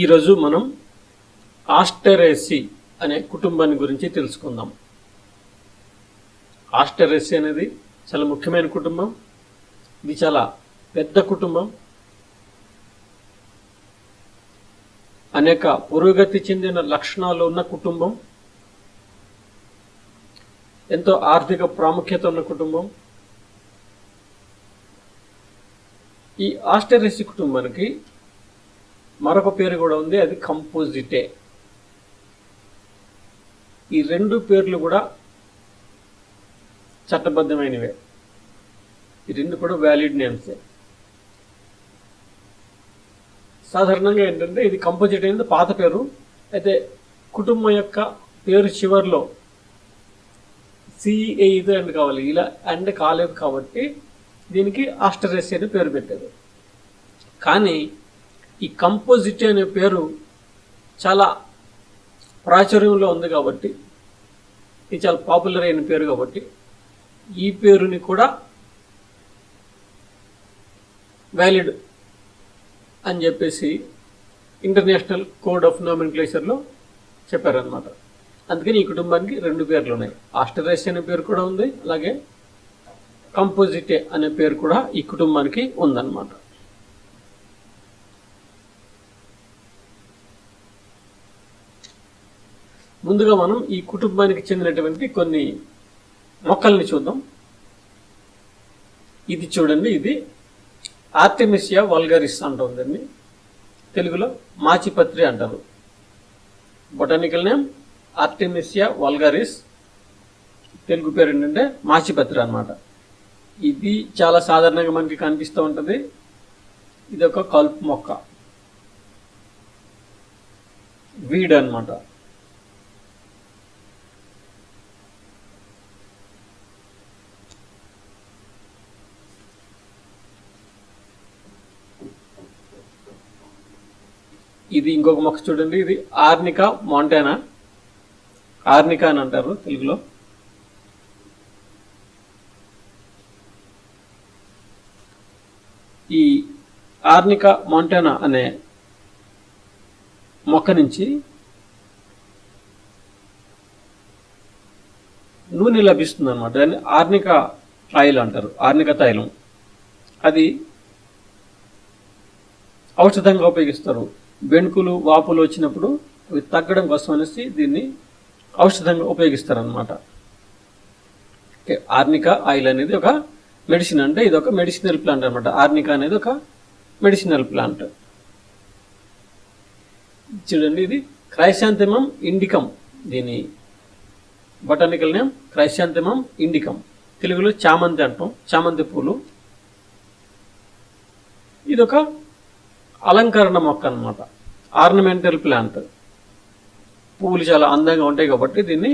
ఈరోజు మనం ఆస్టరేసి అనే కుటుంబాన్ని గురించి తెలుసుకుందాం. ఆస్టరేసి అనేది చాలా ముఖ్యమైన కుటుంబం. ఇది చాలా పెద్ద కుటుంబం. అనేక పురోగతి చెందిన లక్షణాలు ఉన్న కుటుంబం. ఎంతో ఆర్థిక ప్రాముఖ్యత ఉన్న కుటుంబం. ఈ ఆస్టరేసి కుటుంబానికి మరొక పేరు కూడా ఉంది, అది కంపోజిటే. ఈ రెండు పేర్లు కూడా చట్టబద్ధమైనవే. ఈ రెండు కూడా వ్యాలిడ్ నేమ్సే. సాధారణంగా ఏంటంటే ఇది కంపోజిట్ అనేది పాత పేరు. అయితే కుటుంబం యొక్క పేరు చివరిలో సిఏ ఇది అండ్ కావాలి, ఇలా అండ్ కాలేదు కాబట్టి దీనికి ఆస్టరేసి అని పేరు పెట్టారు. కానీ ఈ కంపోజిట్ అనే పేరు చాలా ప్రాచుర్యంలో ఉంది కాబట్టి, ఇది చాలా పాపులర్ అయిన పేరు కాబట్టి ఈ పేరుని కూడా వ్యాలిడ్ అని చెప్పేసి ఇంటర్నేషనల్ కోడ్ ఆఫ్ నామెన్క్లేచర్లో చెప్పారనమాట. అందుకని ఈ కుటుంబానికి రెండు పేర్లు ఉన్నాయి. ఆస్టరేసి అనే పేరు కూడా ఉంది, అలాగే కంపోజిటే అనే పేరు కూడా ఈ కుటుంబానికి ఉందన్నమాట. ముందుగా మనం ఈ కుటుంబానికి చెందినటువంటి కొన్ని మొక్కల్ని చూద్దాం. ఇది చూడండి, ఇది ఆర్టెమిసియా వల్గారిస్ అంటాం. దీన్ని తెలుగులో మాచిపత్రి అంటారు. Botanical name Artemisia vulgaris, Telugu పేరు ఏంటంటే మాచిపత్రి అన్నమాట. ఇది చాలా సాధారణంగా మనకి కనిపిస్తూ ఉంటుంది. ఇది ఒక కలుపు మొక్క, వీడ్ అన్నమాట. ఇది ఇంకొక మొక్క చూడండి, ఇది ఆర్నికా మాంటానా, ఆర్నికా అని అంటారు తెలుగులో. ఈ ఆర్నికా మాంటానా అనే మొక్క నుంచి నూనె లభిస్తుంది అనమాట. దాన్ని ఆర్నికా ఆయిల్ అంటారు, ఆర్నికా తైలం. అది ఔషధంగా ఉపయోగిస్తారు. బెణుకులు వాపులు వచ్చినప్పుడు అవి తగ్గడం కోసం అనేసి దీన్ని ఔషధంగా ఉపయోగిస్తారనమాట. ఆర్నికా ఆయిల్ అనేది ఒక మెడిసిన్, అంటే ఇది ఒక మెడిసినల్ ప్లాంట్ అనమాట. ఆర్నికా అనేది ఒక మెడిసినల్ ప్లాంట్. చూడండి, ఇది క్రైసాంథెమమ్ ఇండికం. దీని బొటానికల్ నేమ్ క్రైసాంథెమమ్ ఇండికం, తెలుగులో చామంతి అంటాం, చామంతి పూలు. ఇది ఒక అలంకరణ మొక్క అన్నమాట, ఆర్నమెంటల్ ప్లాంట్. పువ్వులు చాలా అందంగా ఉంటాయి కాబట్టి దీన్ని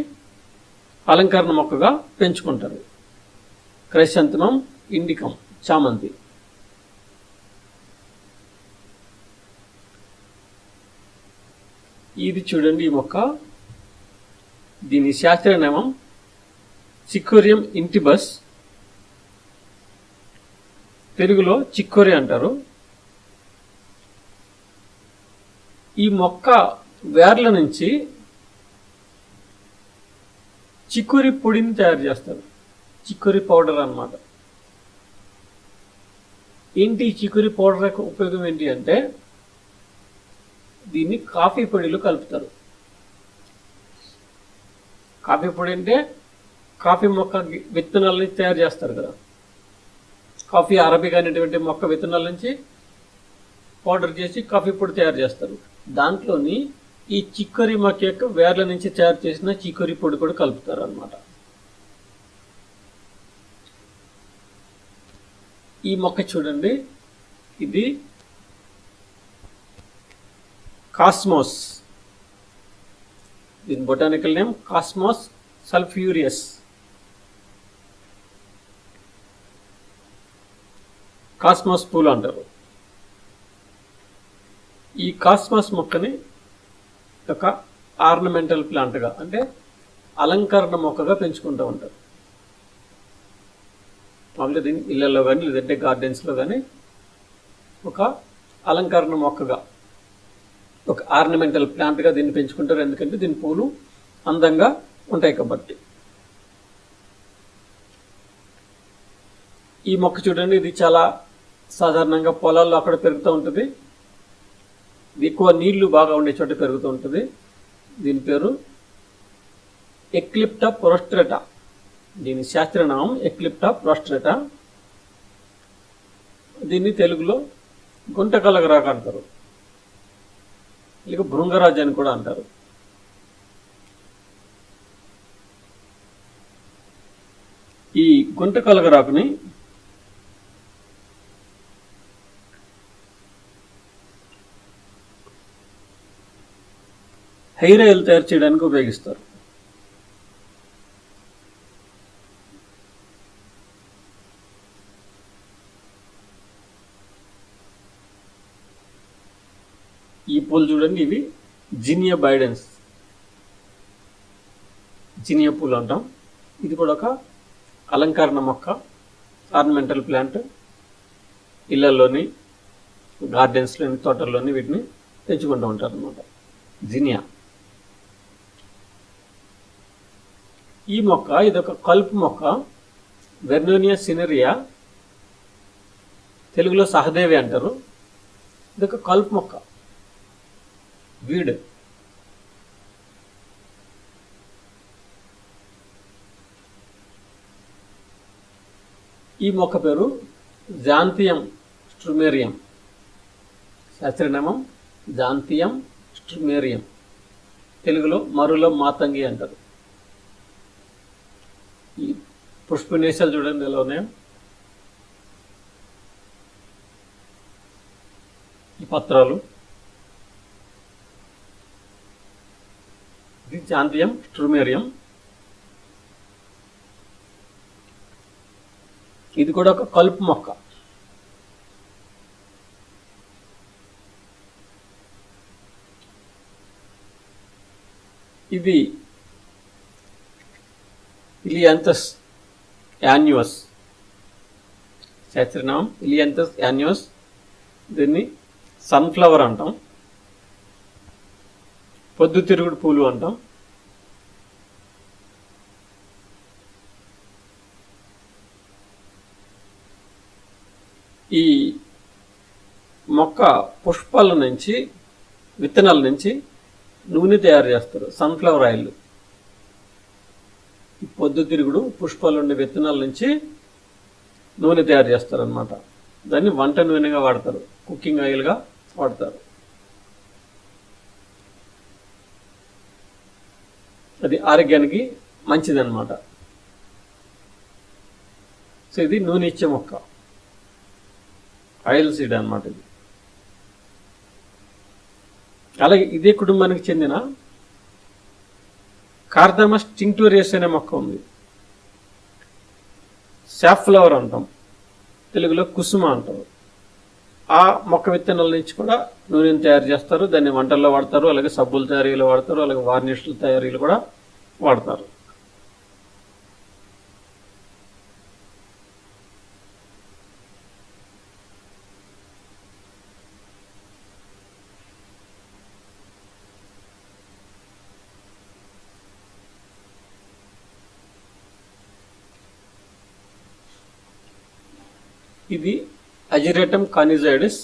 అలంకరణ మొక్కగా పెంచుకుంటారు. క్రైసాంథెమమ్ ఇండికం, చామంతి. ఇది చూడండి, ఈ మొక్క, దీని శాస్త్రీయ నామం చికోరియం ఇంటిబస్, తెలుగులో చిక్కోరి అంటారు. ఈ మొక్క వేర్ల నుంచి చిక్కురి పొడిని తయారు చేస్తారు, చిక్కురి పౌడర్ అన్నమాట. ఏంటి చిక్కురి పౌడర్ యొక్క ఉపయోగం ఏంటి అంటే, దీన్ని కాఫీ పొడిలో కలుపుతారు. కాఫీ పొడి అంటే కాఫీ మొక్క విత్తనాలని తయారు చేస్తారు కదా. కాఫీ అరబికా అనేటువంటి మొక్క విత్తనాల నుంచి పౌడర్ చేసి కాఫీ పొడి తయారు చేస్తారు. దాంట్లోని ఈ చిక్కరి మొక్క యొక్క వేర్ల నుంచి తయారు చేసిన చిక్కరి పొడి కూడా కలుపుతారు అన్నమాట. ఈ మొక్క చూడండి, ఇది కాస్మోస్. దీని బొటానికల్ నేమ్ కాస్మోస్ సల్ఫ్యూరియస్. కాస్మోస్ పూలు అంటారు. ఈ కాస్మోస్ మొక్కని ఒక ఆర్నమెంటల్ ప్లాంట్గా, అంటే అలంకరణ మొక్కగా పెంచుకుంటూ ఉంటారు. మామూలుగా దీన్ని ఇళ్లలో కానీ లేదంటే గార్డెన్స్లో కానీ ఒక అలంకరణ మొక్కగా ఒక ఆర్నమెంటల్ ప్లాంట్గా దీన్ని పెంచుకుంటారు, ఎందుకంటే దీని పూలు అందంగా ఉంటాయి కాబట్టి. ఈ మొక్క చూడండి, ఇది చాలా సాధారణంగా పొలాల్లో అక్కడ పెరుగుతూ ఉంటుంది. ఇది ఎక్కువ నీళ్లు బాగా ఉండే చోట పెరుగుతూ ఉంటుంది. దీని పేరు ఎక్లిప్టా ప్రోస్ట్రేటా. దీని శాస్త్రనామం ఎక్లిప్టా ప్రోస్ట్రేటా. దీన్ని తెలుగులో గుంటకలగరాకు అంటారు, లేక భృంగరాజు అని కూడా అంటారు. ఈ గుంటకలగరాకుని హెయిర్ ఆయిల్ తయారు చేయడానికి ఉపయోగిస్తారు. ఈ పూలు చూడండి, ఇవి జినియా బైడెన్స్, జినియా పూలు అంటాం. ఇది కూడా ఒక అలంకరణ మొక్క, ఆర్నమెంటల్ ప్లాంట్. ఇళ్లలోని, గార్డెన్స్లోని, తోటల్లోని వీటిని పెంచుకుంటూ ఉంటారు అన్నమాట. జినియా ఈ మొక్క ఇదొక కలుపు మొక్క, వెర్నోనియా సినరియా, తెలుగులో సహదేవి అంటారు. ఇదొక కలుపు మొక్క, వీడ్. ఈ మొక్క పేరు జాంతియం స్ట్రుమేరియం, శాస్త్రనామం జాంతియం స్ట్రుమేరియం, తెలుగులో మరులో మాతంగి అంటారు. ఈ పుష్పనేశాలు చూడండి ఎలా ఉన్నాయో. ఈ పత్రాలు, ఇది జాంతియం స్ట్రుమేరియం. ఇది కూడా ఒక కలుపు మొక్క. ఇది ఇలియాంథస్ యాన్యువస్, శాస్త్రనామం ఇలియాంథస్ యాన్యువస్. దీన్ని సన్ఫ్లవర్ అంటాం, పొద్దుతిరుగుడు పూలు అంటాం. ఈ మొక్క పుష్పాల నుంచి, విత్తనాల నుంచి నూనె తయారు చేస్తారు, సన్ఫ్లవర్ ఆయిల్. ఈ పొద్దుతిరుగుడు పుష్పాలు ఉండే విత్తనాల నుంచి నూనె తయారు చేస్తారు అన్నమాట. దాన్ని వంట నూనెగా వాడతారు, కుకింగ్ ఆయిల్గా వాడతారు. అది ఆరోగ్యానికి మంచిదన్నమాట. సో ఇది నూనె ఇచ్చే మొక్క, ఆయిల్ సీడ్ అన్నమాట ఇది. అలాగే ఇదే కుటుంబానికి చెందిన కార్డమస్ టింక్టోరియస్ అనే మొక్క ఉంది. సాఫ్లవర్ అంటాం, తెలుగులో కుసుమ అంటారు. ఆ మొక్క విత్తనాల నుంచి కూడా నూనెను తయారు చేస్తారు. దాన్ని వంటల్లో వాడతారు, అలాగే సబ్బుల తయారీలో వాడతారు, అలాగే వార్నిష్ల తయారీలు కూడా వాడతారు. ఇది అజిరేటం కానిజైడస్.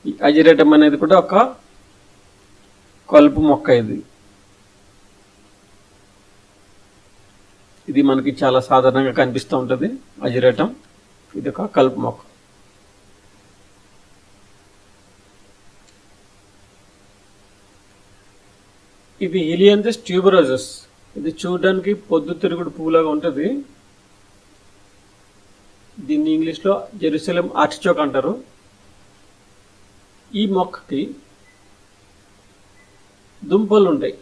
ఈ అజిరేటం అనేది కూడా ఒక కలుపు మొక్క. ఇది మనకి చాలా సాధారణంగా కనిపిస్తూ ఉంటుంది, అజిరేటం. ఇది ఒక కలుపు మొక్క. ఇది హీలియాంథస్ ట్యూబరోసస్. ఇది చూడడానికి పొద్దుతిరుగుడు పువ్వులాగా ఉంటుంది. దీన్ని ఇంగ్లీష్లో జెరూసలేం ఆర్టిచోక్ అంటారు. ఈ మొక్కకి దుంపలు ఉంటాయి.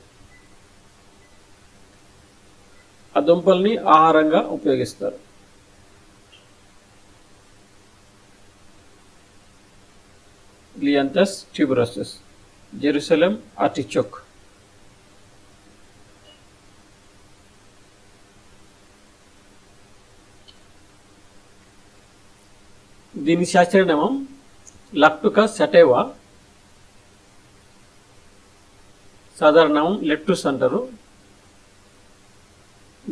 ఆ దుంపల్ని ఆహారంగా ఉపయోగిస్తారు. హీలియాంథస్ ట్యూబరోసస్, జెరూసలేం ఆర్టిచోక్. దీని శాస్త్రనామం లక్టుకా సటైవా. సాధారణ నామం లెట్టూస్ అంటారు.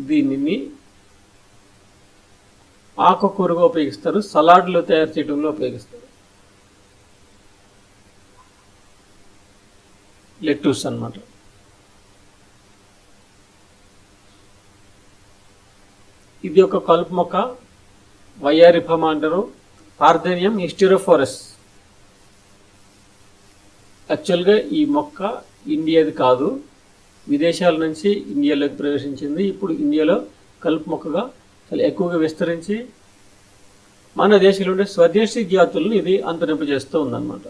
దీనిని ఆకుకూరగా ఉపయోగిస్తారు, సలాడ్లు తయారు చేయడంలో ఉపయోగిస్తారు. లెట్టూస్ అన్నమాట. ఇది ఒక కలుపు మొక్క, వయ్యారిఫమా అంటారు. పార్థేనియం హిస్టిరోఫోరస్. యాక్చువల్గా ఈ మొక్క ఇండియాది కాదు, విదేశాల నుంచి ఇండియాలోకి ప్రవేశించింది. ఇప్పుడు ఇండియాలో కలుపు మొక్కగా చాలా ఎక్కువగా విస్తరించి మన దేశంలో ఉండే స్వదేశీ జాతులను ఇది అంతరింపజేస్తూ ఉందన్నమాట.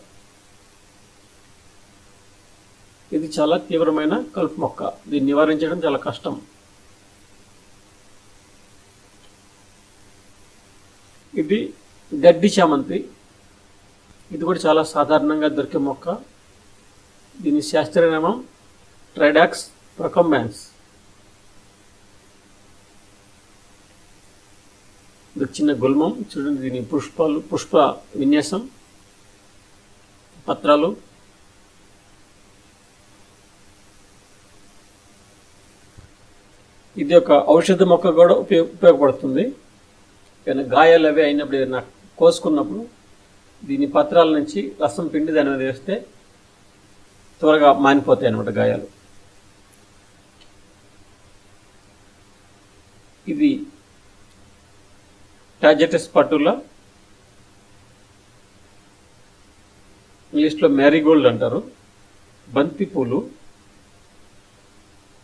ఇది చాలా తీవ్రమైన కలుపు మొక్క, దీన్ని నివారించడం చాలా కష్టం. ఇది గడ్డి చామంతి. ఇది కూడా చాలా సాధారణంగా దొరికే మొక్క. దీని శాస్త్రీయ నామం ట్రైడాక్స్ ప్రొకంబాన్స్. ఇది చిన్న గుల్మం చూడండి. దీని పుష్ప విన్యాసం, పత్రాలు. ఇది ఒక ఔషధ మొక్క కూడా ఉపయోగపడుతుంది. ఏదైనా గాయాలు అవి అయినప్పుడు, ఏదైనా కోసుకున్నప్పుడు దీని పత్రాల నుంచి రసం పిండి దాని మీద వేస్తే త్వరగా మానిపోతాయి అన్నమాట గాయాలు. ఇది టాజెటస్ పట్టులా, ఇంగ్లీష్లో మ్యారీగోల్డ్ అంటారు. బంతి పూలు.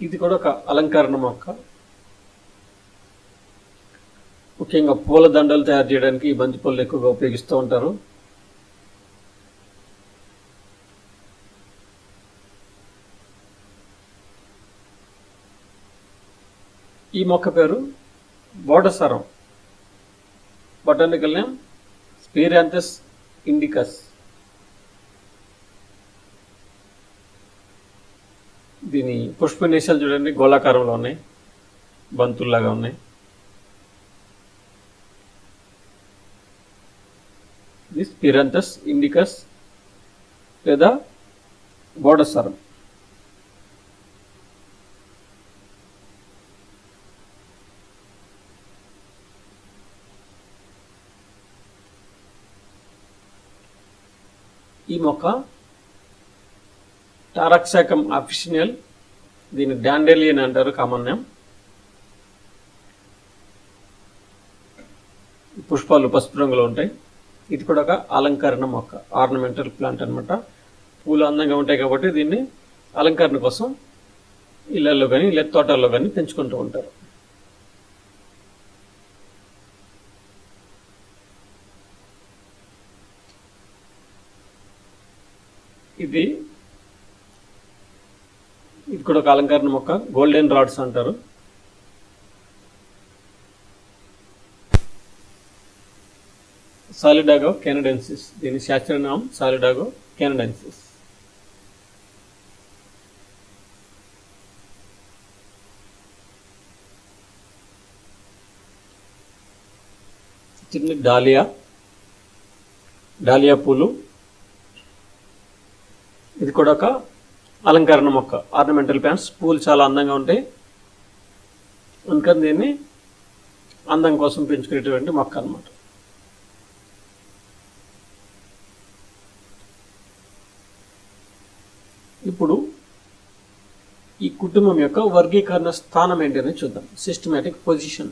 ఇది కూడా ఒక అలంకరణ మొక్క. ముఖ్యంగా పూల దండలు తయారు చేయడానికి ఈ బంతి పూలు ఎక్కువగా ఉపయోగిస్తూ ఉంటారు. ఈ మొక్క పేరు బోడసరం. Botanical name Sphaeranthus indicus. దీని పుష్పనేశాలు చూడండి, గోళాకారంలో ఉన్నాయి, బంతుల్లాగా ఉన్నాయి. ఇది స్పిరాంథస్ ఇండికస్ లేదా బోడసరం. ఈ మొక్క టారాక్సాకమ్ అఫిషియల్. దీన్ని డాండేలియన్ అంటారు కామన్ నేమ్. పుష్పాలు పసుపు రంగులో ఉంటాయి. ఇది కూడా ఒక అలంకరణ మొక్క, ఆర్నమెంటల్ ప్లాంట్ అనమాట. పూలు అందంగా ఉంటాయి కాబట్టి దీన్ని అలంకరణ కోసం ఇళ్లలో కానీ లేదా తోటల్లో కానీ పెంచుకుంటూ ఉంటారు. ఇది కూడా ఒక అలంకరణ మొక్క, గోల్డెన్ రాడ్స్ అంటారు. సాలిడాగో కెనడెన్సిస్. దీని శాస్త్రీయ నామం సాలిడాగో కెనడెన్సిస్. చిన్న డాలియా పూలు. ఇది కూడా ఒక అలంకరణ మొక్క, ఆర్నమెంటల్ ప్లాంట్స్. పూలు చాలా అందంగా ఉంటాయి, అందుకని దీన్ని అందం కోసం పెంచుకునేటువంటి మొక్క అన్నమాట. ఇప్పుడు ఈ కుటుంబం యొక్క వర్గీకరణ స్థానం ఏంటనే చూద్దాం. Systematic position.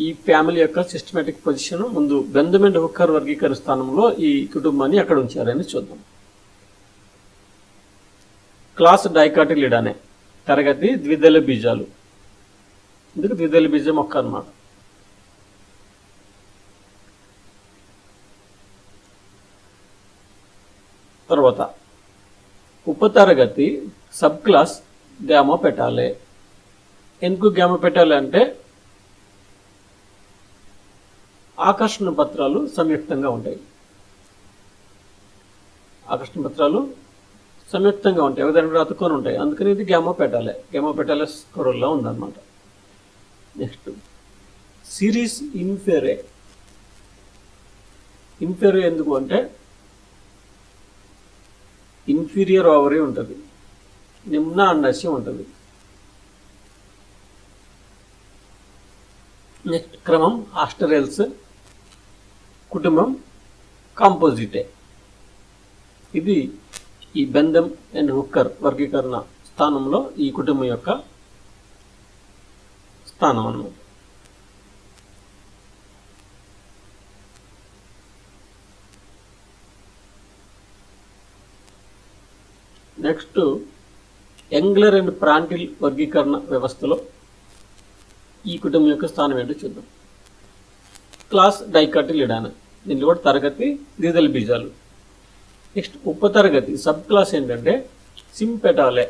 ఈ ఫ్యామిలీ యొక్క సిస్టమేటిక్ పొజిషన్ ముందు బెంజమిన్ హుక్కర్ వర్గీకరణ స్థానంలో ఈ కుటుంబాన్ని ఎక్కడ ఉంచారని చూద్దాం. క్లాస్ డైకాటిలిడానే, తరగతి ద్విదళ బీజాలు. ఇందుకు ద్విదళ బీజ మొక్క అన్నమాట. తర్వాత ఉపతరగతి సబ్ క్లాస్ గ్యామోపెటాలే. ఎందుకు గ్యామోపెటాలే అంటే ఆకర్షణ పత్రాలు సంయుక్తంగా ఉంటాయి. ఆకర్షణ పత్రాలు సంయుక్తంగా ఉంటాయి, ఒకదానికి అతుక్కొని ఉంటాయి, అందుకని ఇది గ్యామోపెటాలే. గ్యామోపెటాలస్ కొరల్లా ఉందన్నమాట. Next series ఇన్ఫెరే. ఇన్ఫెరే ఎందుకు అంటే ఇన్ఫీరియర్ ఓవరీ ఉంటుంది, నిమ్న అండాశయం ఉంటుంది. నెక్స్ట్ క్రమం ఆస్టరేల్స్, కుటుంబం కాంపోజిటే. ఇది ఈ బెంథమ్ అండ్ హుక్కర్ వర్గీకరణ స్థానంలో ఈ కుటుంబం యొక్క స్థానం అన్నమాట. నెక్స్ట్ యంగ్లర్ అండ్ ప్రాంటిల్ వర్గీకరణ వ్యవస్థలో ఈ కుటుంబం యొక్క స్థానం ఏంటో చూద్దాం. క్లాస్ డైకాటిలిడానా, దీనిలో కూడా తరగతి ద్విదళ బీజాలు. నెక్స్ట్ ఉపతరగతి సబ్ క్లాస్ ఏంటంటే సింపెటాలే.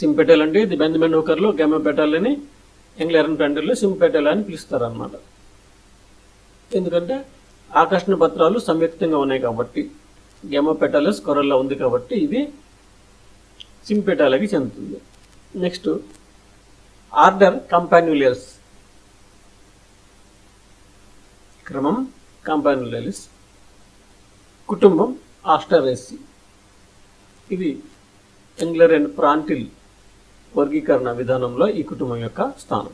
సింపెటల్ అంటే ఇది బెంథమ్ అండ్ హుక్కర్లో గెమోపెటాల్ అని, యంగ్లర్ అండ్ ప్రాంటిల్లో సింపెటల్ అని పిలుస్తారు అన్నమాట. ఎందుకంటే ఆకర్షణ పత్రాలు సంయుక్తంగా ఉన్నాయి కాబట్టి, గెమోపెటాలస్ కొరల్లో ఉంది కాబట్టి ఇది సింపెటాలకి చెందుతుంది. నెక్స్ట్ ఆర్డర్ కంపాన్యులియస్, క్రమం కంపాన్యులియస్, కుటుంబం ఆస్టరేసి. ఇది యంగ్లర్ అండ్ ప్రాంటిల్ వర్గీకరణ విధానంలో ఈ కుటుంబం యొక్క స్థానం.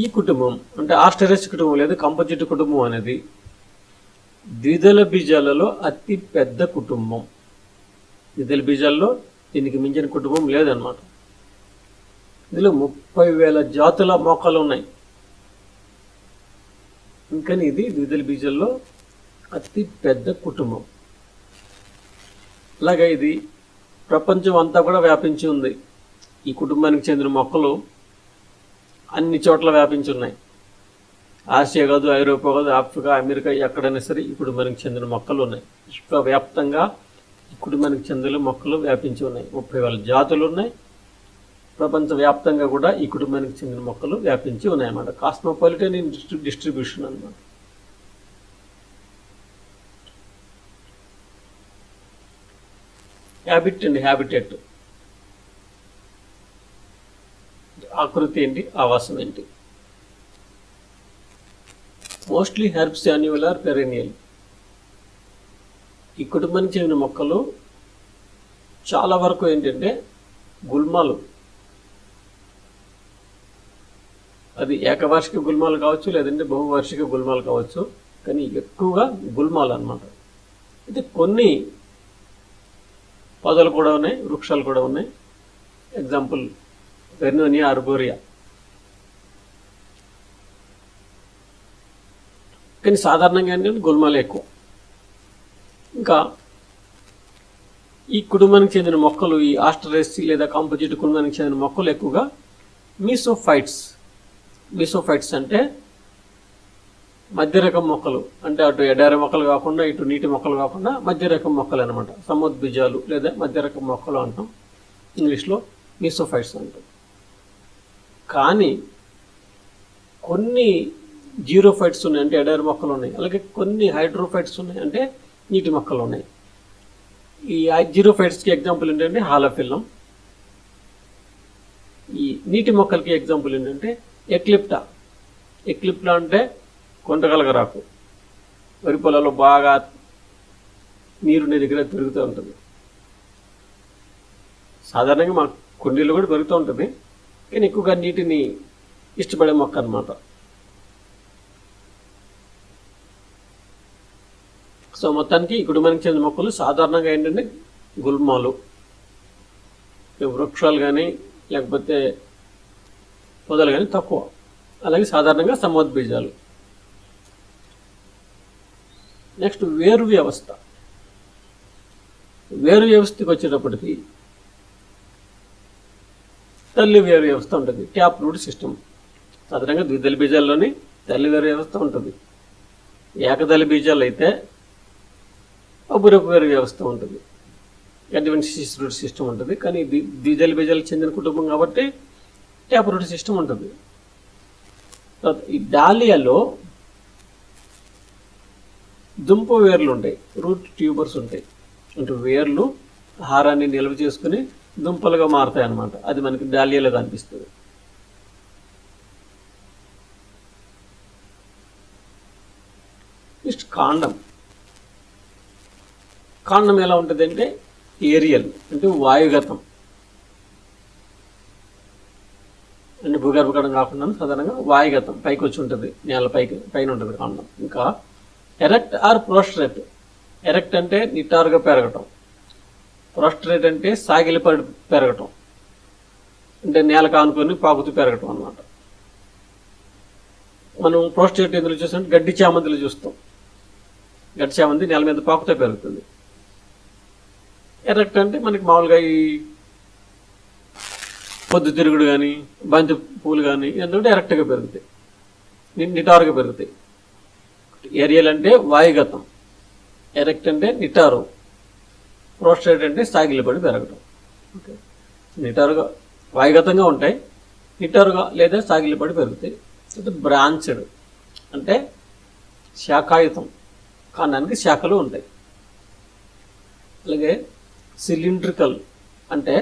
ఈ కుటుంబం అంటే ఆస్టరేసి కుటుంబం లేదా కంపోజిట్ కుటుంబం అనేది ద్విదళ బీజాలలో అతి పెద్ద కుటుంబం. ద్విదళ బీజాల్లో దీనికి మించిన కుటుంబం లేదన్నమాట. ఇందులో 30,000 జాతుల మొక్కలు ఉన్నాయి. ఇంకా ఇది ద్విదళ బీజాల్లో అతి పెద్ద కుటుంబం. అలాగే ఇది ప్రపంచం అంతా కూడా వ్యాపించి ఉంది. ఈ కుటుంబానికి చెందిన మొక్కలు అన్ని చోట్ల వ్యాపించి ఉన్నాయి. ఆసియా కాదు, ఐరోపా కాదు, ఆఫ్రికా, అమెరికా, ఎక్కడైనా సరే ఈ కుటుంబానికి చెందిన మొక్కలు ఉన్నాయి. విశ్వవ్యాప్తంగా ఈ కుటుంబానికి చెందిన మొక్కలు వ్యాపించి ఉన్నాయి. 30,000 జాతులు ఉన్నాయి. ప్రపంచవ్యాప్తంగా కూడా ఈ కుటుంబానికి చెందిన మొక్కలు వ్యాపించి ఉన్నాయన్నమాట. కాస్మోపాలిటన్ ఇన్ డిస్ట్రిబ్యూషన్ అన్నమాట. హ్యాబిట్ అండ్ హ్యాబిటేట్, ఆకృతి ఏంటి, ఆవాసం ఏంటి. Mostly herbs annual or perennial. ఈ కుటుంబానికి చెందిన మొక్కలు చాలా వరకు ఏంటంటే గుల్మాలు. అది ఏకవార్షిక గుల్మాలు కావచ్చు, లేదంటే బహువార్షిక గుల్మాలు కావచ్చు, కానీ ఎక్కువగా గుల్మాలు అన్నమాట. అయితే కొన్ని పొదలు కూడా ఉన్నాయి, వృక్షాలు కూడా ఉన్నాయి. Example Vernonia arborea. కానీ సాధారణంగా ఏంటంటే గుల్మాలు ఎక్కువ. ఇంకా ఈ కుటుంబానికి చెందిన మొక్కలు, ఈ ఆస్టరేసి లేదా కాంపోజిట్ కుటుంబానికి చెందిన మొక్కలు ఎక్కువగా మీసోఫైట్స్. మీసోఫైట్స్ అంటే మధ్య రకం మొక్కలు, అంటే అటు ఎడారి మొక్కలు కాకుండా ఇటు నీటి మొక్కలు కాకుండా మధ్య రకం మొక్కలు అనమాట. సముద్బీజాలు లేదా మధ్య రకం మొక్కలు అంటాం, ఇంగ్లీష్లో మీసోఫైట్స్ అంటాం. కానీ కొన్ని జీరోఫైట్స్ ఉన్నాయి, అంటే ఎడారి మొక్కలు ఉన్నాయి. అలాగే కొన్ని హైడ్రోఫైట్స్ ఉన్నాయి, అంటే నీటి మొక్కలు ఉన్నాయి. ఈ జీరోఫైట్స్కి ఎగ్జాంపుల్ ఏంటంటే హాలోఫిల్లం. ఈ నీటి మొక్కలకి ఎగ్జాంపుల్ ఏంటంటే ఎక్లిప్టా. ఎక్లిప్టా అంటే కొండగలగరాకు. వరి పొలాల్లో బాగా నీరుని దగ్గర పెరుగుతూ ఉంటుంది. సాధారణంగా మా కుండీలో కూడా పెరుగుతూ ఉంటుంది, కానీ ఎక్కువగా నీటిని ఇష్టపడే మొక్క అన్నమాట. సో మొత్తానికి ఈ కుటుంబానికి చెందిన మొక్కలు సాధారణంగా ఏంటంటే గుల్మాలు, వృక్షాలు కానీ లేకపోతే పొదలు కానీ తక్కువ. అలాగే సాధారణంగా సముద్బీజాలు. నెక్స్ట్ వేరు వ్యవస్థ. వేరు వ్యవస్థకి వచ్చేటప్పటికి తల్లి వేరు వ్యవస్థ ఉంటుంది, ట్యాప్ రూట్ సిస్టమ్. సాధారణంగా ద్విదళ బీజాల్లోని తల్లి వేరు వ్యవస్థ ఉంటుంది. ఏకదళ బీజాలు అయితే అబురపు వేరు వ్యవస్థ ఉంటుంది, అడ్వెంటిస్ రూట్ సిస్టమ్ ఉంటుంది. కానీ ద్విదళ బీజాలకు చెందిన కుటుంబం కాబట్టి ట్యాప్ రూట్ సిస్టమ్ ఉంటుంది. ఈ డాలియాలో దుంప వేర్లు ఉంటాయి, రూట్ ట్యూబర్స్ ఉంటాయి. అంటే వేర్లు ఆహారాన్ని నిల్వ చేసుకుని దుంపలుగా మారుతాయి అన్నమాట. అది మనకి డాలియాలో కనిపిస్తుంది. నెక్స్ట్ కాండం. కాండం ఎలా ఉంటుంది అంటే ఏరియల్, అంటే వాయుగతం, అంటే భూగర్భకణం కాకుండా సాధారణంగా వాయుగతం పైకి వచ్చి ఉంటుంది, నేల పైన ఉంటుంది కాండం. ఇంకా ఎరెక్ట్ ఆర్ ప్రోస్ట్రేట్. ఎరెక్ట్ అంటే నిటారుగా పెరగటం, ప్రోస్ట్రేట్ అంటే సాగిలపడి పెరగటం, అంటే నేల కానుకొని పాకుతూ పెరగటం అన్నమాట. మనం ప్రోస్ట్రేట్ ఎందులో చూస్తాం, గడ్డి చామంతిలో చూస్తాం. గడ్డి చామంతి నేల మీద పాకుతూ పెరుగుతుంది. ఎరెక్ట్ అంటే మనకి మామూలుగా ఈ పొద్దుతిరుగుడు కానీ బంతి పూలు కానీ ఎందుకంటే ఎరెక్ట్గా పెరుగుతాయి, నిటారుగా పెరుగుతాయి. ఏరియల్ అంటే వాయుగతం, ఎరెక్ట్ అంటే నిటారు, ప్రోస్ట్రేట్ అంటే సాగిలపడి పెరగటం. ఓకే, నిటారుగా వాయుగతంగా ఉంటాయి, నిటారుగా లేదా సాగిలపడి పెరుగుతాయి. బ్రాంచ్డ్ అంటే శాఖాయుతం, కాండానికి శాఖలు ఉంటాయి. అలాగే సిలిండ్రికల్ అంటే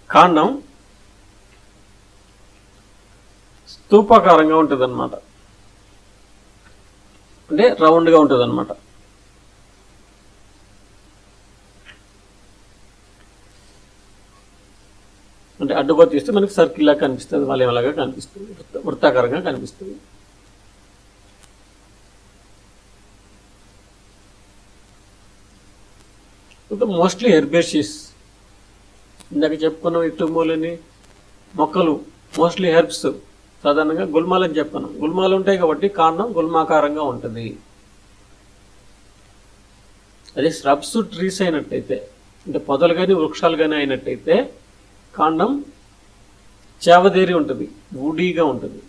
కాండం స్తూపాకారంగా ఉంటుంది అనమాట, అంటే రౌండ్గా ఉంటుంది అనమాట. అంటే అడ్డుగా తీస్తే మనకి సర్కిల్ లాగా కనిపిస్తుంది, వలయంలాగా కనిపిస్తుంది, వృత్తాకారంగా కనిపిస్తుంది. Mostly herbaceous. ఇందాక చెప్పుకున్నాం ఇటుమూలని మొక్కలు మోస్ట్లీ హెర్బ్స్, సాధారణంగా గుల్మాలని చెప్పాను. గుల్మాలు ఉంటాయి కాబట్టి కాండం గుల్మాకారంగా ఉంటుంది. అదే స్రబ్స్ ట్రీస్ అయినట్టయితే, అంటే పొదలు కానీ వృక్షాలు కానీ అయినట్టయితే కాండం చేవదేరి ఉంటుంది, వుడీగా ఉంటుంది.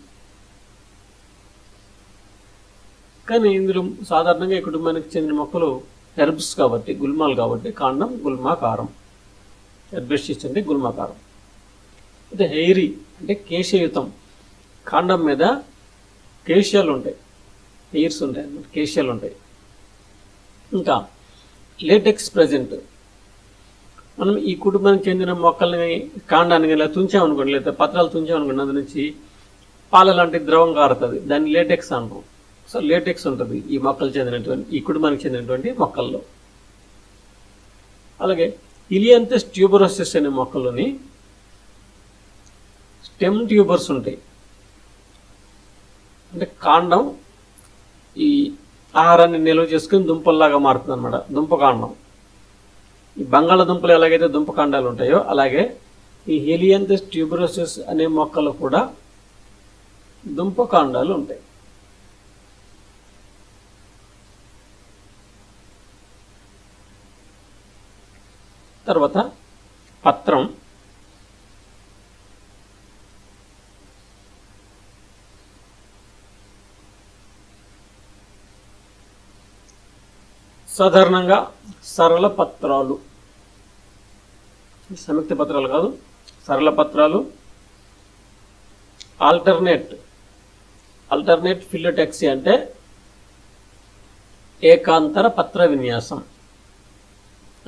కానీ ఇందులో సాధారణంగా ఈ కుటుంబానికి చెందిన మొక్కలు హెర్బ్స్ కాబట్టి, గుల్మాలు కాబట్టి కాండం గుల్మాకారం. హెర్బేషియస్ అంటే గుల్మాకారం. అయితే హెయిరీ అంటే కేశయుతం, కాండం మీద కేశాలు ఉంటాయి, హెయిర్స్ ఉంటాయి అన్నమాట, కేశాలు ఉంటాయి. ఇంకా లేటెక్స్ ప్రజెంట్. మనం ఈ కుటుంబానికి చెందిన మొక్కల్ని కాండాన్ని ఇలా తుంచామనుకోండి, లేదా పత్రాలు తుంచామనుకోండి, అందు నుంచి పాల లాంటి ద్రవం కారుతుంది, దాన్ని లేటెక్స్ అంటాం. సో లేటెక్స్ ఉంటుంది ఈ మొక్కలు చెందినటువంటి, ఈ కుటుంబానికి చెందినటువంటి మొక్కల్లో. అలాగే ఇలియంథస్ ట్యూబరోసిస్ అనే మొక్కల్లోని స్టెమ్ ట్యూబర్స్ ఉంటాయి, అంటే కాండం ఈ ఆహారాన్ని నిల్వ చేసుకుని దుంపల్లాగా మారుతుంది అనమాట, దుంపకాండం. ఈ బంగాళదుంపలు ఎలాగైతే దుంపకాండాలు ఉంటాయో అలాగే ఈ హెలియంథస్ ట్యూబరోసిస్ అనే మొక్కలు కూడా దుంపకాండాలు ఉంటాయి. తర్వాత పత్రం. సాధారణంగా సరళ పత్రాలు, సంయుక్త పత్రాలు కాదు, సరళ పత్రాలు. ఆల్టర్నేట్ ఫిలోటాక్సీ అంటే ఏకాంతర పత్ర విన్యాసం,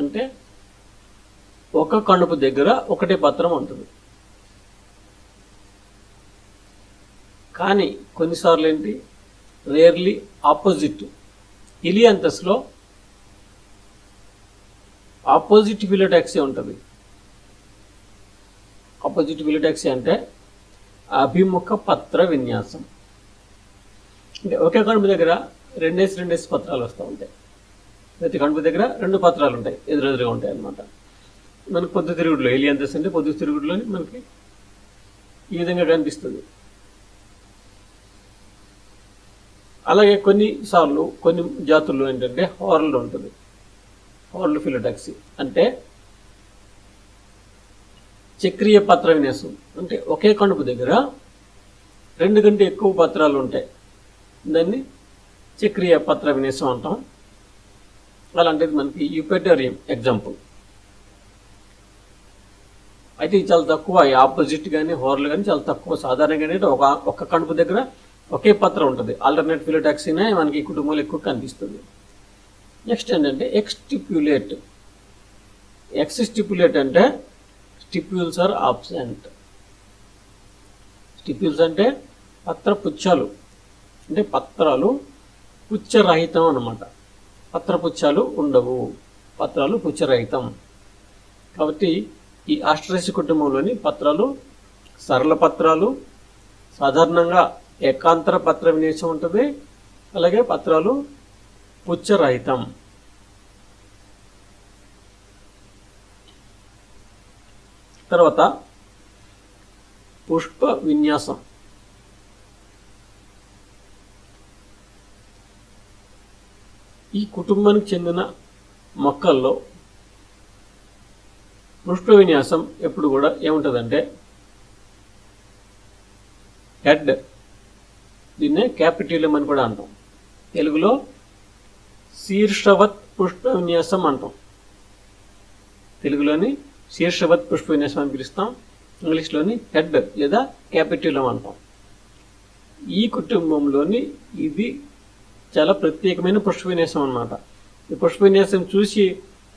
అంటే ఒక కణుపు దగ్గర ఒకటే పత్రం ఉంటుంది. కానీ కొన్నిసార్లు ఏంటి, రేర్లీ ఆపోజిట్. ఇలియంథస్లో ఆపోజిట్ ఫిలోటాక్సీ ఉంటుంది. ఆపోజిట్ ఫిలోటాక్సీ అంటే అభిముఖ పత్ర విన్యాసం, అంటే ఒకే కణుపు దగ్గర రెండేసి పత్రాలు వస్తూ ఉంటాయి. ప్రతి కణుపు దగ్గర 2 పత్రాలు ఉంటాయి, ఎదురెదురుగా ఉంటాయి అన్నమాట. మనకు పొద్దుతిరుగుడులో ఇలియంథస్ అంటే పొద్దుతిరుగుడులోని మనకి ఈ విధంగా కనిపిస్తుంది. అలాగే కొన్నిసార్లు కొన్ని జాతుల్లో ఏంటంటే హార్ల్డ్ ఉంటుంది. హార్ల్డ్ ఫిలోటాక్సీ అంటే చక్రీయ పత్ర విన్యాసం, అంటే ఒకే కణుపు దగ్గర 2 కంటే ఎక్కువ పత్రాలు ఉంటాయి, దాన్ని చక్రీయ పత్ర విన్యాసం అంటాం. అలాంటిది మనకి యూపెటోరియం ఎగ్జాంపుల్. అయితే ఇది చాలా తక్కువ, ఈ ఆపోజిట్ కానీ హార్ల్ కానీ చాలా తక్కువ. సాధారణంగా ఒక కణుపు దగ్గర ఒకే పత్రం ఉంటుంది. ఆల్టర్నేట్ ఫిలోటాక్సీనే మనకి ఈ కుటుంబంలో ఎక్కువ కనిపిస్తుంది. నెక్స్ట్ ఏంటంటే ఎక్స్టిప్యులేట్. ఎక్స్టిప్యులేట్ అంటే స్టిప్యూల్స్ ఆర్ ఆబ్సెంట్. స్టిప్యూల్స్ అంటే పత్ర పుచ్చాలు, అంటే పత్రాలు పుచ్చరహితం అన్నమాట. పత్రపుచ్చాలు ఉండవు, పత్రాలు పుచ్చరహితం. కాబట్టి ఈ ఆస్ట్రేసి కుటుంబంలోని పత్రాలు సరళ పత్రాలు, సాధారణంగా ఏకాంతర పత్ర విన్యాసం ఉంటుంది. అలాగే పత్రాలు పుచ్చరహితం. తర్వాత పుష్ప విన్యాసం. ఈ కుటుంబానికి చెందిన మొక్కల్లో పుష్ప విన్యాసం ఎప్పుడు కూడా ఏముంటుందంటే హెడ్, దీన్నే క్యాపిటిలం అని కూడా అంటాం. తెలుగులో శీర్షవత్ పుష్ప విన్యాసం అంటాం. తెలుగులోని శీర్షవత్ పుష్ప విన్యాసం అని పిలుస్తాం. ఇంగ్లీష్లోని హెడ్ లేదా క్యాపిటిలం అంటాం. ఈ కుటుంబంలోని ఇది చాలా ప్రత్యేకమైన పుష్ప విన్యాసం అన్నమాట. ఈ పుష్ప విన్యాసం చూసి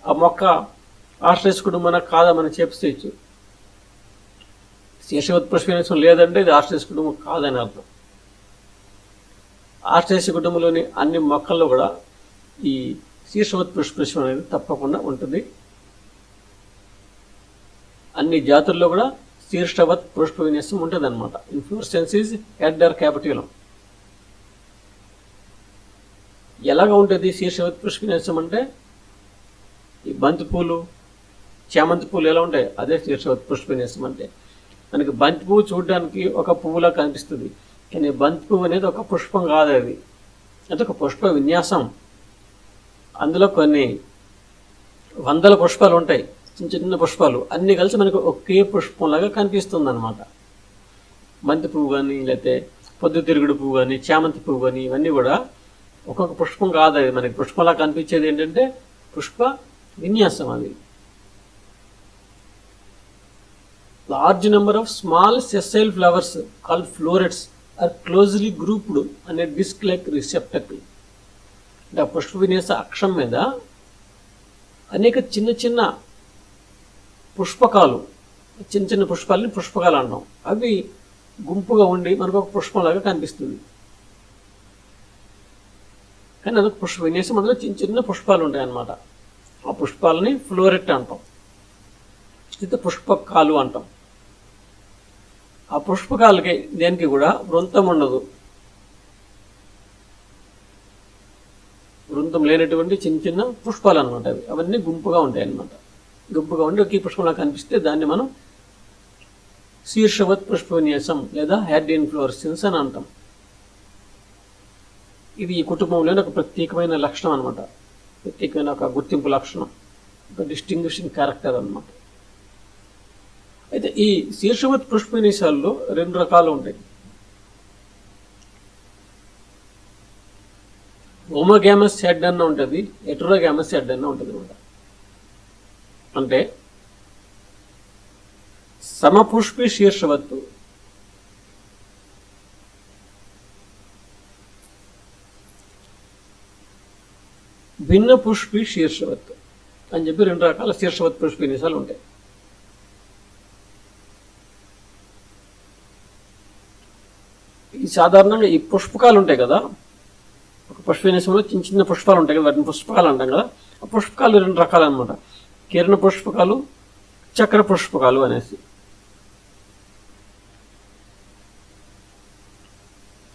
ఆ మొక్క ఆస్ట్రేసి కుటుంబం కాదా మనం చెప్పేయచ్చు. శీర్షవత్ పుష్ప విన్యాసం లేదంటే ఇది ఆస్ట్రేసి కుటుంబం కాదని అర్థం. ఆస్ట్రేసి కుటుంబంలోని అన్ని మొక్కల్లో కూడా ఈ శీర్షవత్ పుష్ప విన్యాసం అనేది తప్పకుండా ఉంటుంది. అన్ని జాతుల్లో కూడా శీర్షవత్ పుష్ప విన్యాసం ఉంటుంది అనమాట. Inflorescence is head or capitulum. ఎలాగ ఉంటుంది శీర్షవత్ పుష్ప విన్యాసం అంటే, ఈ బంతి పూలు, చామంతి పూలు ఎలా ఉంటాయి అదే శీర్షవత్ పుష్ప విన్యాసం అంటే. మనకి బంతి పువ్వు చూడడానికి ఒక పువ్వులా కనిపిస్తుంది, కానీ బంతి పువ్వు అనేది ఒక పుష్పం కాదు, అది అంటే ఒక పుష్ప విన్యాసం. అందులో కొన్ని వందల పుష్పాలు ఉంటాయి, చిన్న చిన్న పుష్పాలు అన్నీ కలిసి మనకు ఒకే పుష్పంలాగా కనిపిస్తుంది అనమాట. బంతి పువ్వు కానీ, లేకపోతే పొద్దుతిరుగుడు పువ్వు కానీ, చామంతి పువ్వు కానీ, ఇవన్నీ కూడా ఒక్కొక్క పుష్పం కాదు. అది మనకి పుష్పంలా కనిపించేది ఏంటంటే పుష్ప విన్యాసం. అది large number of small sessile flowers called florets are closely grouped అనే డిస్క్ లైక్ రిసెప్టకిల్. అంటే ఆ పుష్ప విన్యాస అక్షం మీద అనేక చిన్న చిన్న పుష్పకాలు, చిన్న చిన్న పుష్పాలని పుష్పకాలు అంటాం. అవి గుంపుగా ఉండి మనకు ఒక పుష్పంలాగా కనిపిస్తుంది, కానీ అదొక పుష్ప విన్యాసం. అందులో చిన్న చిన్న పుష్పాలు ఉంటాయి అన్నమాట. ఆ పుష్పాలని ఫ్లోరెట్ అంటాం, ఇది పుష్పకాలు అంటాం. ఆ పుష్పకాలకి దేనికి కూడా వృంతం ఉండదు. వృంతం లేనటువంటి చిన్న చిన్న పుష్పాలు అనమాట. అవి అవన్నీ గుంపుగా ఉంటాయి అన్నమాట. గుంపుగా ఉండి ఒకే పుష్పంలా కనిపిస్తే దాన్ని మనం శీర్షవత్ పుష్ప విన్యాసం లేదా హెడ్ ఇన్ఫ్లోరెసెన్స్ అని అంటాం. ఇది ఈ కుటుంబంలోని ఒక ప్రత్యేకమైన లక్షణం అనమాట. ప్రత్యేకమైన ఒక గుర్తింపు లక్షణం, ఒక డిస్టింగ్విషింగ్ క్యారెక్టర్ అనమాట. అయితే ఈ శీర్షవత్ పుష్ప విన్యాసాల్లో రెండు రకాలు ఉంటాయి. హోమోగామస్ హెడ్ అన్న ఉంటుంది, హెటెరోగామస్ హెడ్ అన్న ఉంటుంది అనమాట. అంటే సమపుష్పి శీర్షవత్తు, భిన్న పుష్పి శీర్షవత్తు అని చెప్పి రెండు రకాల శీర్షవత్ పుష్ప విన్యాసాలు ఉంటాయి. ఈ సాధారణంగా ఈ పుష్పకాలు ఉంటాయి కదా, ఒక పుష్ప విన్యాసంలో చిన్న చిన్న పుష్పాలు ఉంటాయి కదా, వాటిని పుష్పకాలు అంటాం కదా. ఆ పుష్పకాలు రెండు రకాలు అనమాట, కిరణ పుష్పకాలు, చక్ర పుష్పకాలు అనేసి.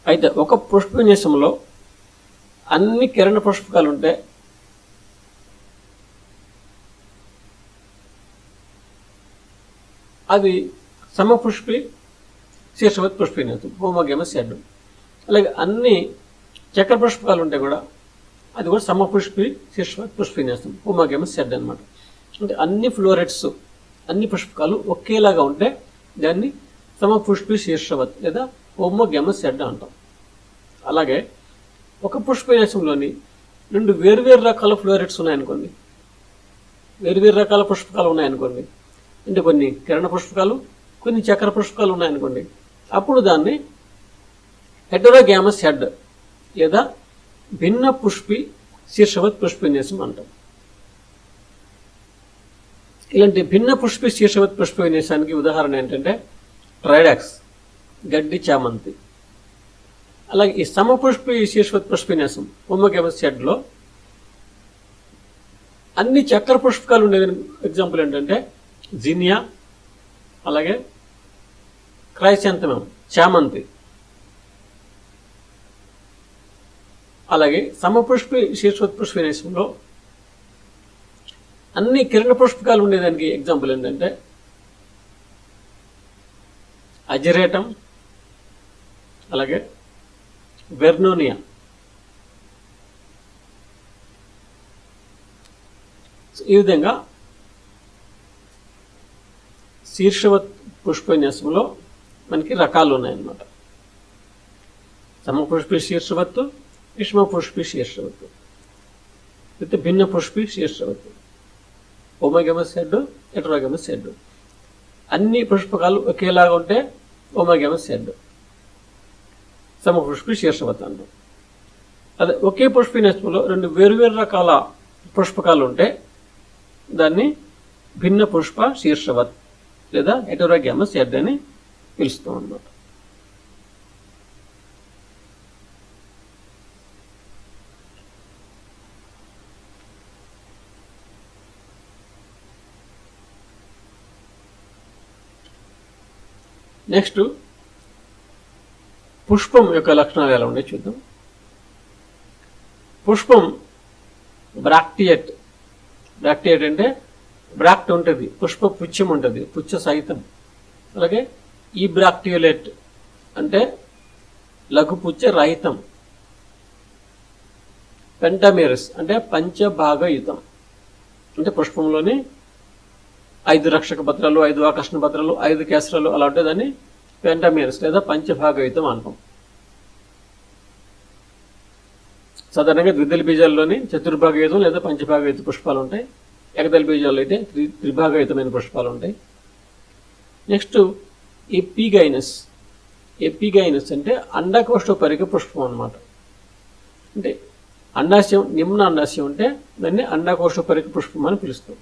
అయితే ఒక పుష్ప విన్యాసంలో అన్ని కిరణ పుష్పకాలు ఉంటే అది సమపుష్పి శీర్షవత్ పుష్ప విన్యాసం, హోమోగామస్ హెడ్. అలాగే అన్ని చక్ర పుష్పకాలు ఉంటే కూడా అది కూడా సమపుష్పి శీర్షవత్ పుష్ప విన్యాసం, హోమోగామస్ హెడ్ అనమాట. అంటే అన్ని ఫ్లోరెట్స్, అన్ని పుష్పకాలు ఒకేలాగా ఉంటే దాన్ని సమపుష్పి శీర్షవత్ లేదా హోమోగామస్ హెడ్ అంటాం. అలాగే ఒక పుష్ప విన్యాసంలోని రెండు వేరువేరు రకాల ఫ్లోరెట్స్ ఉన్నాయనుకోండి, వేరువేరు రకాల పుష్పకాలు ఉన్నాయనుకోండి, అంటే కొన్ని కిరణ పుష్పకాలు, కొన్ని చక్ర పుష్పకాలు ఉన్నాయనుకోండి, అప్పుడు దాన్ని హెటెరోగామస్ హెడ్ లేదా భిన్న పుష్పి శీర్షవత్ పుష్ప విన్యాసం అంటాం. ఇలాంటి భిన్న పుష్పి శీర్షవత్ పుష్ప విన్యాసానికి ఉదాహరణ ఏంటంటే ట్రైడాక్స్, గడ్డి చామంతి. అలాగే ఈ సమపుష్పి శీర్షవత్ పుష్పిన్యాసం హోమోగేమస్ షెడ్లో అన్ని చక్ర పుష్పకాలు ఉండేది. ఎగ్జాంపుల్ ఏంటంటే జినియా, అలాగే క్రైశాంతమం, చామంతి. అలాగే సమపుష్పి శీర్షవత్ పుష్పిన్యాసంలో అన్ని కిరణ పుష్పకాలు ఉండేదానికి ఎగ్జాంపుల్ ఏంటంటే అజిరేటం, అలాగే వెర్నోనియా. ఈ విధంగా శీర్షవత్ పుష్పన్యాసంలో మనకి రకాలు ఉన్నాయన్నమాట. సమపుష్పి శీర్షవత్తు, విషమ పుష్పి శీర్షవత్తు, అయితే భిన్న పుష్పి శీర్షవత్తు, హోమోగేమస్ హెడ్, హెటరోగేమస్ హెడ్. అన్ని పుష్పకాలు ఒకేలాగా ఉంటే హోమోగేమస్ హెడ్, సమపుష్పి శీర్షవత్ అంటాం. అదే ఒకే పుష్పిన్యాసంలో రెండు వేరువేరు రకాల పుష్పకాలు ఉంటే దాన్ని భిన్న పుష్ప శీర్షవత్ లేదా హెటరోగేమస్ హెడ్ అని పిలుస్తాం అన్నమాట. నెక్స్ట్ పుష్పం యొక్క లక్షణాలు ఎలా ఉన్నాయి చూద్దాం. పుష్పం బ్రాక్టియేట్. బ్రాక్టియేట్ అంటే బ్రాక్ట్ ఉంటుంది, పుష్ప పుచ్చం ఉంటుంది, పుచ్చ సహితం. అలాగే ఈ బ్రాక్టియులేట్ అంటే లఘుపుచ్చ రహితం. పెంటమేరస్ అంటే పంచభాగయుతం, అంటే పుష్పంలోని 5 రక్షక పత్రాలు, 5 ఆకర్షణ పత్రాలు, 5 కేసరాలు అలా ఉంటే దాన్ని పెంటమేరస్ లేదా పంచభాగయుతం అంటాం. సాధారణంగా ద్విదళ బీజాల్లోని చతుర్భాగయుతం లేదా పంచభాగయుత పుష్పాలు ఉంటాయి. ఏకదళ బీజాల్లో అయితే త్రిభాగయుతమైన పుష్పాలు ఉంటాయి. Next epigynous. ఎపిగైనస్ అంటే అండకోశోపరిక పుష్పం అన్నమాట. అంటే అండాశయం, నిమ్న అండాశయం ఉంటే దాన్ని అండకోశోపరిక పుష్పం అని పిలుస్తాం.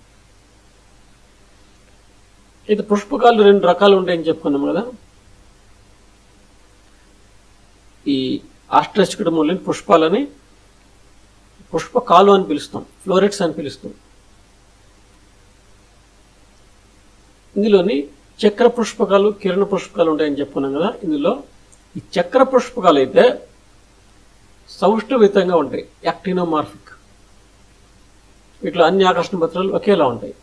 అయితే పుష్పకాలు 2 రకాలు ఉంటాయని చెప్పుకున్నాం కదా. ఈ ఆస్ట్రచకుడములని పుష్పాలని పుష్పకాలు అని పిలుస్తాం, ఫ్లోరెట్స్ అని పిలుస్తాం. ఇందులోని చక్ర పుష్పకాలు, కిరణ పుష్పకాలు ఉంటాయని చెప్పుకున్నాం కదా. ఇందులో ఈ చక్ర పుష్పకాలు అయితే సౌష్ఠవితంగా ఉంటాయి, యాక్టినోమార్ఫిక్. వీటిలో అన్ని ఆకర్షణ పత్రాలు ఒకేలా ఉంటాయి.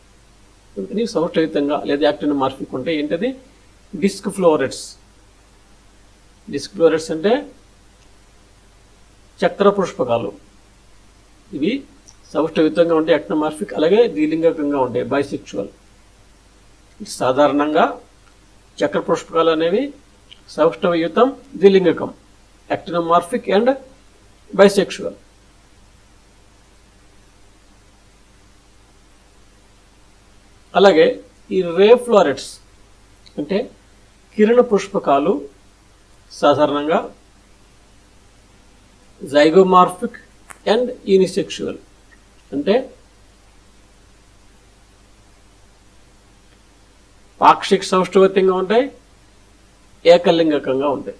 సౌష్ఠవితంగా లేదా యాక్టినోమార్ఫిక్ ఉంటాయి. ఏంటది? Disc florets. డిస్క్ ఫ్లోరెట్స్ అంటే చక్ర పుష్పకాలు. ఇవి సౌష్ఠవితంగా ఉంటాయి, యాక్టినోమార్ఫిక్, అలాగే ద్విలింగకంగా ఉంటాయి, బైసెక్షువల్. సాధారణంగా చక్ర పుష్పకాలు అనేవి సౌష్ఠవయుతం, ద్విలింగకం, యాక్టినోమార్ఫిక్ అండ్ బైసెక్షువల్. అలాగే ఈ రే ఫ్లోరెట్స్ అంటే కిరణ పుష్పకాలు సాధారణంగా జైగోమార్ఫిక్ అండ్ యూనిసెక్షువల్, అంటే పాక్షిక సౌష్ఠవతంగా ఉంటాయి, ఏకలింగకంగా ఉంటాయి.